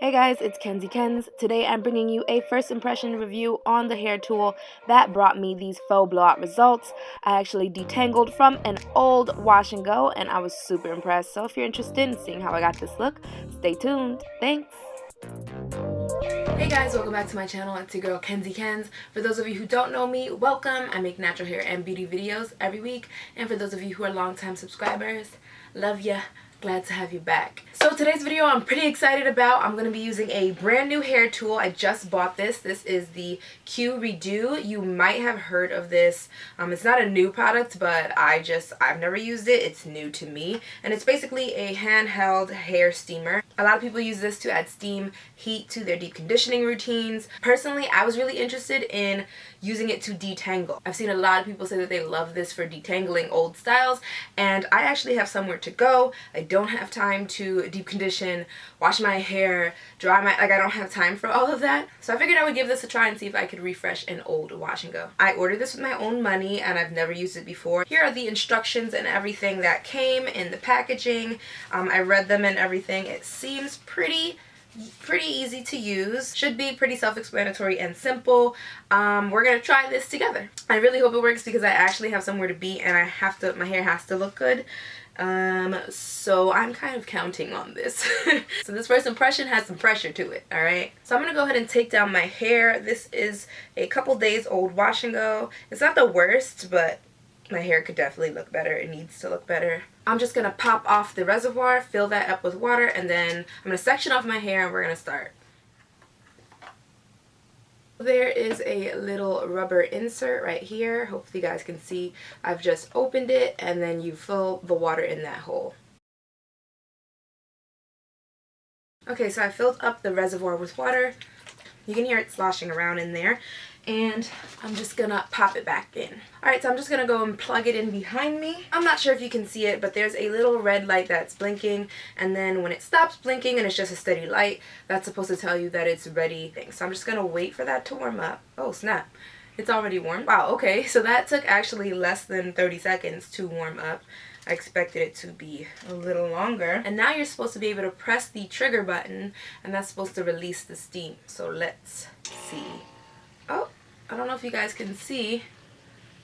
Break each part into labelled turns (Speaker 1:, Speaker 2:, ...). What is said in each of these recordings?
Speaker 1: Hey guys, it's Kenzie Kens. Today I'm bringing you a first impression review on the hair tool that brought me these faux blowout results. I actually detangled from an old wash and go and I was super impressed. So if you're interested in seeing how I got this look, stay tuned. Thanks! Hey guys, welcome back to my channel. It's your girl Kenzie Kens. For those of you who don't know me, welcome. I make natural hair and beauty videos every week. And for those of you who are longtime subscribers, love ya. Glad to have you back. So today's video I'm pretty excited about. I'm going to be using a brand new hair tool. I just bought this. This is the Q-Redew. You might have heard of this. It's not a new product, but I've never used it. It's new to me. And it's basically a handheld hair steamer. A lot of people use this to add steam, heat to their deep conditioning routines. Personally, I was really interested in using it to detangle. I've seen a lot of people say that they love this for detangling old styles, and I actually have somewhere to go. I don't have time to deep condition, wash my hair, dry my, I don't have time for all of that. So I figured I would give this a try and see if I could refresh an old wash and go. I ordered this with my own money and I've never used it before. Here are the instructions and everything that came in the packaging. I read them and everything. It seems pretty easy to use. Should be pretty self-explanatory and simple. We're gonna try this together. I really hope it works because I actually have somewhere to be and my hair has to look good. So I'm kind of counting on this. So this first impression has some pressure to it, alright? So I'm gonna go ahead and take down my hair. This is a couple days old wash and go. It's not the worst, but my hair could definitely look better. It needs to look better. I'm just gonna pop off the reservoir, fill that up with water, and then I'm gonna section off my hair and we're gonna start. There is a little rubber insert right here. Hopefully you guys can see. I've just opened it and then you fill the water in that hole. Okay, so I filled up the reservoir with water. You can hear it sloshing around in there. And I'm just gonna pop it back in. Alright, so I'm just gonna go and plug it in behind me. I'm not sure if you can see it, but there's a little red light that's blinking, and then when it stops blinking and it's just a steady light, that's supposed to tell you that it's ready. So I'm just gonna wait for that to warm up. Oh snap, it's already warm. Wow, okay, so that took actually less than 30 seconds to warm up. I expected it to be a little longer. And now you're supposed to be able to press the trigger button, and that's supposed to release the steam. So let's see. Oh, I don't know if you guys can see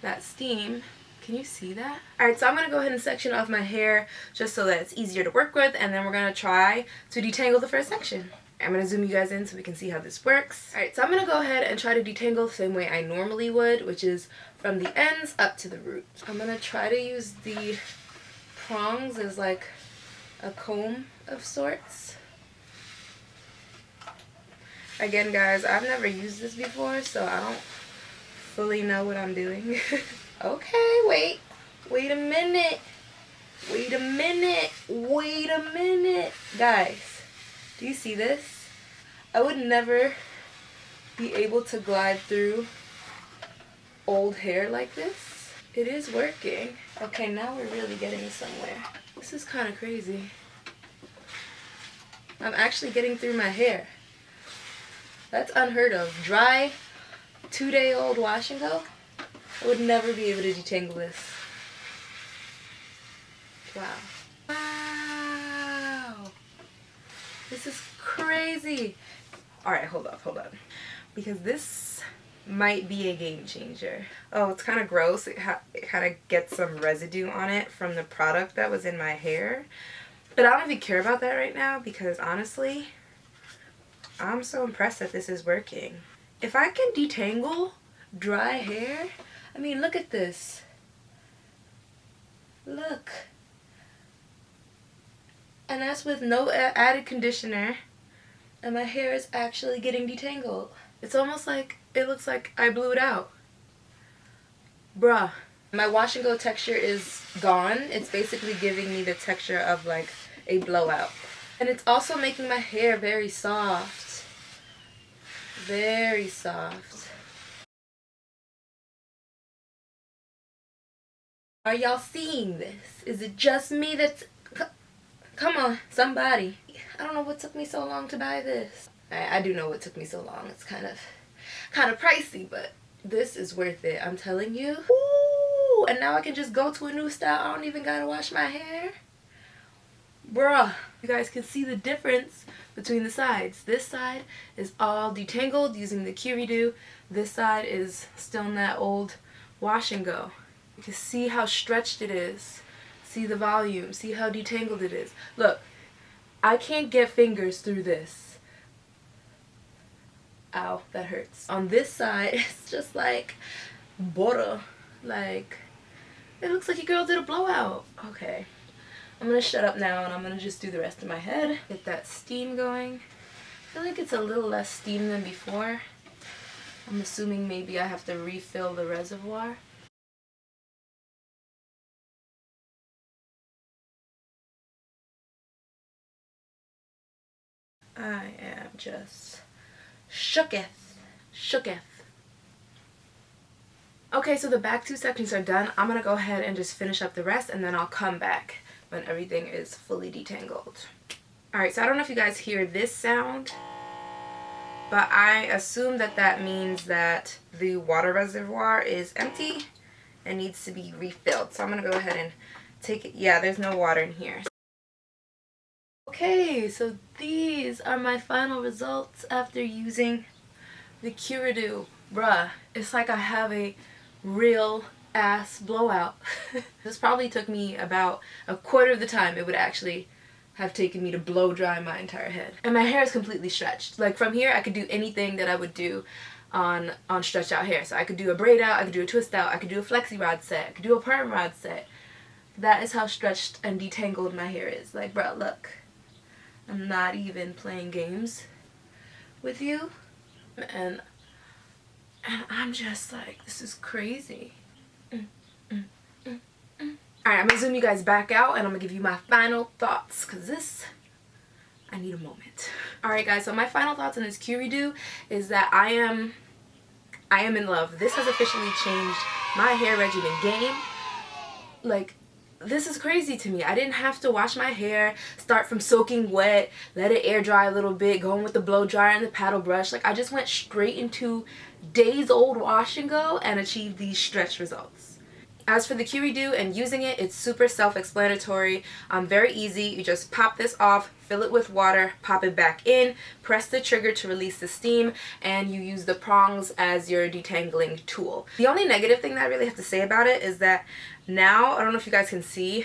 Speaker 1: that steam. Can you see that? Alright, so I'm going to go ahead and section off my hair just so that it's easier to work with, and then we're going to try to detangle the first section. I'm going to zoom you guys in so we can see how this works. Alright, so I'm going to go ahead and try to detangle the same way I normally would, which is from the ends up to the root. I'm going to try to use the prongs as like a comb of sorts. Again, guys, I've never used this before, so I don't fully know what I'm doing. Okay, wait a minute. Wait a minute. Guys, do you see this? I would never be able to glide through old hair like this. It is working. Okay, now we're really getting somewhere. This is kind of crazy. I'm actually getting through my hair. That's unheard of. Dry, 2-day-old wash and go. I would never be able to detangle this. Wow. Wow. This is crazy. Alright, hold up. Because this might be a game changer. Oh, it's kind of gross. It kind of gets some residue on it from the product that was in my hair. But I don't even care about that right now because honestly, I'm so impressed that this is working. If I can detangle dry hair, I mean, look at this. Look. And that's with no added conditioner. And my hair is actually getting detangled. It's almost like, it looks like I blew it out. Bruh. My wash and go texture is gone. It's basically giving me the texture of like a blowout. And it's also making my hair very soft. Very soft. Are y'all seeing this? Is it just me that's... Come on, somebody. I don't know what took me so long to buy this. I do know what took me so long. It's kind of pricey, but this is worth it. I'm telling you. Ooh, and now I can just go to a new style. I don't even gotta wash my hair. Bruh, you guys can see the difference between the sides. This side is all detangled using the Q-Redew. This side is still in that old wash and go. You can see how stretched it is. See the volume. See how detangled it is. Look, I can't get fingers through this. Ow, that hurts. On this side, it's just like butter. Like, it looks like your girl did a blowout. Okay. I'm gonna shut up now and I'm gonna just do the rest of my head. Get that steam going. I feel like it's a little less steam than before. I'm assuming maybe I have to refill the reservoir. I am just shooketh. Shooketh. Okay, so the back two sections are done. I'm gonna go ahead and just finish up the rest and then I'll come back when everything is fully detangled. Alright, so I don't know if you guys hear this sound, but I assume that that means that the water reservoir is empty and needs to be refilled. So I'm gonna go ahead and take it. Yeah, there's no water in here. Okay, so these are my final results after using the Q-Redew. Bruh, it's like I have a real ass blowout. This probably took me about a quarter of the time it would actually have taken me to blow dry my entire head. And my hair is completely stretched. Like from here I could do anything that I would do on stretched out hair. So I could do a braid out, I could do a twist out, I could do a flexi rod set, I could do a perm rod set. That is how stretched and detangled my hair is. Like, bro, look. I'm not even playing games with you. And I'm just like, this is crazy. Alright, I'm gonna zoom you guys back out and I'm gonna give you my final thoughts because this, I need a moment. Alright guys, so my final thoughts on this Q-Redew is that I am in love. This has officially changed my hair regimen game. Like, this is crazy to me. I didn't have to wash my hair, start from soaking wet, let it air dry a little bit, going with the blow dryer and the paddle brush. Like, I just went straight into days old wash and go and achieved these stretch results. As for the Q-Redew and using it, it's super self-explanatory. Very easy. You just pop this off, fill it with water, pop it back in, press the trigger to release the steam, and you use the prongs as your detangling tool. The only negative thing that I really have to say about it is that now, I don't know if you guys can see,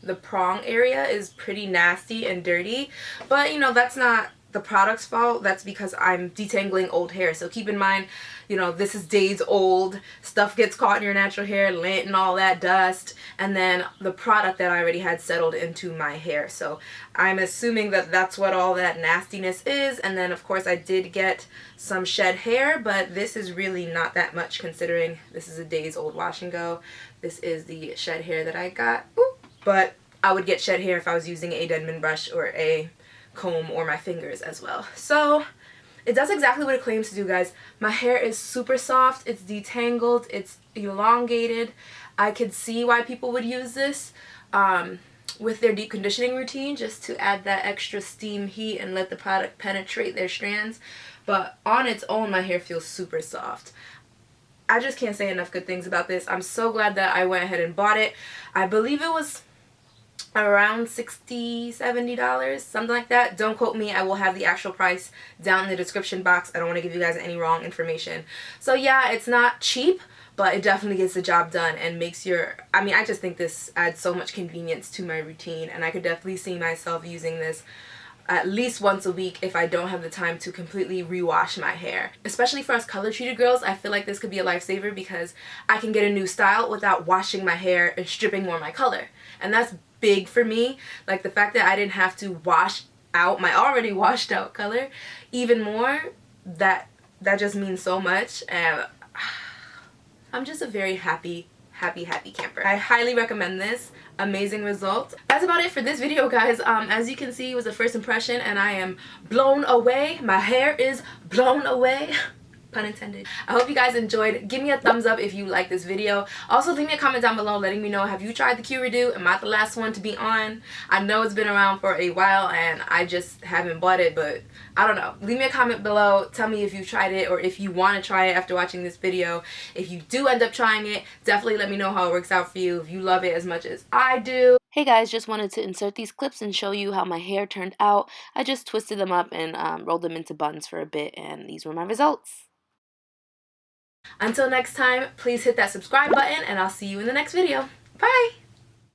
Speaker 1: the prong area is pretty nasty and dirty, but you know, that's not the product's fault. That's because I'm detangling old hair. So keep in mind, you know, this is days old. Stuff gets caught in your natural hair, lint and all that dust, and then the product that I already had settled into my hair. So I'm assuming that that's what all that nastiness is. And then of course I did get some shed hair, but this is really not that much considering this is a days old wash and go. This is the shed hair that I got. Ooh. But I would get shed hair if I was using a Denman brush or a comb or my fingers as well. So it does exactly what it claims to do, guys. My hair is super soft, it's detangled, it's elongated. I could see why people would use this with their deep conditioning routine, just to add that extra steam heat and let the product penetrate their strands. But on its own, my hair feels super soft. I just can't say enough good things about this. I'm so glad that I went ahead and bought it. I believe it was around $60-$70, something like that. Don't quote me. I will have the actual price down in the description box. I don't want to give you guys any wrong information. So yeah, it's not cheap, but it definitely gets the job done and makes your, I mean, I just think this adds so much convenience to my routine, and I could definitely see myself using this at least once a week if I don't have the time to completely rewash my hair. Especially for us color treated girls, I feel like this could be a lifesaver because I can get a new style without washing my hair and stripping more of my color. And that's big for me. Like the fact that I didn't have to wash out my already washed out color even more, that just means so much. And I'm just a very happy camper. I highly recommend this. Amazing results. That's about it for this video, guys. As you can see, it was a first impression and I am blown away. My hair is blown away. Pun intended. I hope you guys enjoyed. Give me a thumbs up if you like this video. Also, leave me a comment down below letting me know, have you tried the Q-Redew? Am I the last one to be on? I know it's been around for a while and I just haven't bought it, but I don't know. Leave me a comment below. Tell me if you tried it or if you want to try it after watching this video. If you do end up trying it, definitely let me know how it works out for you. If you love it as much as I do. Hey guys, just wanted to insert these clips and show you how my hair turned out. I just twisted them up and rolled them into buns for a bit, and these were my results. Until next time, please hit that subscribe button and I'll see you in the next video. Bye!